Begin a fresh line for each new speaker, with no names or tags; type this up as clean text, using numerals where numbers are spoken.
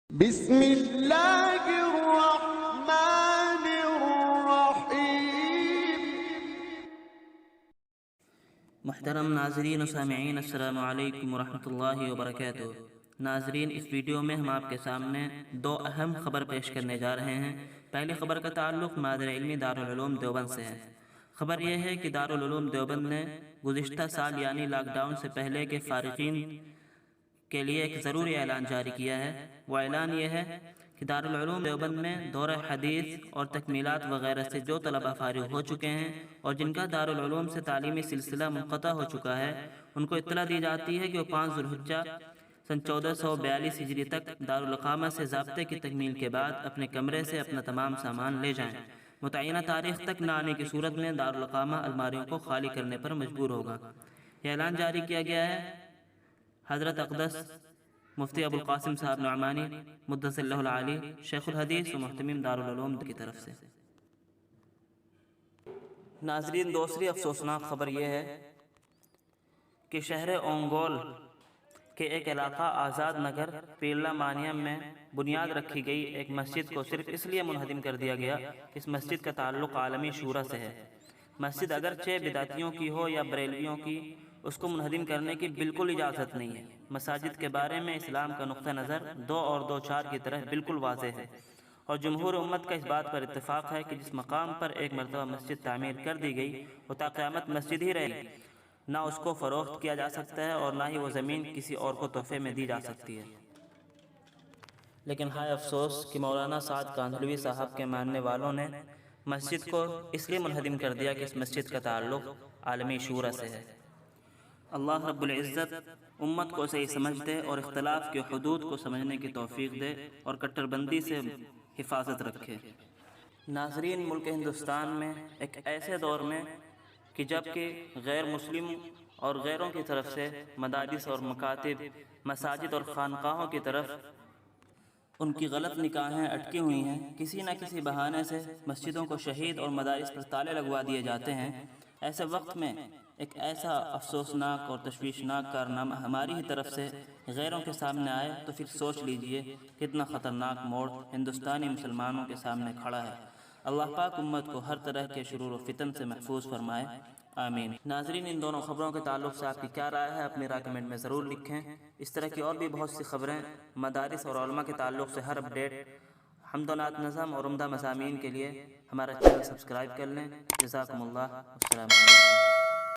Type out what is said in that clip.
بسم اللہ الرحمن الرحیم۔
محترم ناظرین و سامعین، السلام علیکم ورحمۃ اللہ وبرکاتہ۔ ناظرین، اس ویڈیو میں ہم آپ کے سامنے دو اہم خبر پیش کرنے جا رہے ہیں۔ پہلی خبر کا تعلق مادر علمی دارالعلوم دیوبند سے ہے۔ خبر یہ ہے کہ دارالعلوم دیوبند نے گزشتہ سال یعنی لاک ڈاؤن سے پہلے کے فارغین کے لیے ایک ضروری اعلان جاری کیا ہے۔ وہ اعلان یہ ہے کہ دارالعلوم دیوبند میں دورہ حدیث اور تکمیلات وغیرہ سے جو طلبہ فارغ ہو چکے ہیں اور جن کا دارالعلوم سے تعلیمی سلسلہ منقطع ہو چکا ہے، ان کو اطلاع دی جاتی ہے کہ وہ 5 ذوالحجہ سن 1442 ہجری تک دارالاقامہ سے ضابطے کی تکمیل کے بعد اپنے کمرے سے اپنا تمام سامان لے جائیں۔ متعینہ تاریخ تک نہ آنے کی صورت میں دارالاقامہ الماریوں کو خالی کرنے پر مجبور ہوگا۔ یہ اعلان جاری کیا گیا ہے حضرت اقدس مفتی ابوالقاسم صاحب نعمانی مدث اللہ العالی، شیخ الحدیث و محتمیم دارالعلوم کی طرف سے۔ ناظرین، دوسری افسوسناک خبر یہ ہے کہ شہر اونگول کے ایک علاقہ آزاد نگر پیرلا مانیم میں بنیاد رکھی گئی ایک مسجد کو صرف اس لیے منہدم کر دیا گیا کہ اس مسجد کا تعلق عالمی شورا سے ہے۔ مسجد اگرچہ بدعتیوں کی ہو یا بریلویوں کی، اس کو منہدم کرنے کی بالکل اجازت نہیں ہے۔ مساجد کے بارے میں اسلام کا نقطہ نظر 2 اور 2 4 کی طرح بالکل واضح ہے، اور جمہور امت کا اس بات پر اتفاق ہے کہ جس مقام پر ایک مرتبہ مسجد تعمیر کر دی گئی وہ تا قیامت مسجد ہی رہے گی۔ نہ اس کو فروخت کیا جا سکتا ہے اور نہ ہی وہ زمین کسی اور کو تحفے میں دی جا سکتی ہے۔ لیکن ہائے افسوس کہ مولانا سعد کاندھلوی صاحب کے ماننے والوں نے مسجد کو اس لیے منہدم کر دیا کہ اس مسجد کا تعلق عالمی شورا سے ہے۔ اللہ رب العزت امت کو صحیح سمجھتے اور اختلاف کے حدود کو سمجھنے کی توفیق دے اور کٹر بندی سے حفاظت رکھے۔ ناظرین، ملک ہندوستان میں ایک ایسے دور میں کہ جب کہ غیر مسلم اور غیروں کی طرف سے مدارس اور مکاتب، مساجد اور خانقاہوں کی طرف ان کی غلط نگاہیں اٹکی ہوئی ہیں، کسی نہ کسی بہانے سے مسجدوں کو شہید اور مدارس پر تالے لگوا دیے جاتے ہیں۔ ایسے وقت میں ایک ایسا افسوسناک اور تشویشناک کارنامہ ہماری ہی طرف سے غیروں کے سامنے آئے تو پھر سوچ لیجئے کتنا خطرناک موڑ ہندوستانی مسلمانوں کے سامنے کھڑا ہے۔ اللہ پاک امت کو ہر طرح کے شرور و فتن سے محفوظ فرمائے، آمین۔ ناظرین، ان دونوں خبروں کے تعلق سے آپ کی کیا رائے ہے؟ اپنی رائے کمنٹ میں ضرور لکھیں۔ اس طرح کی اور بھی بہت سی خبریں مدارس اور علماء کے تعلق سے ہر اپڈیٹ، حمد و نعت نظم اور عمدہ مضامین کے لیے ہمارا چینل سبسکرائب کر لیں۔ جزاکم اللہ، السلام علیکم۔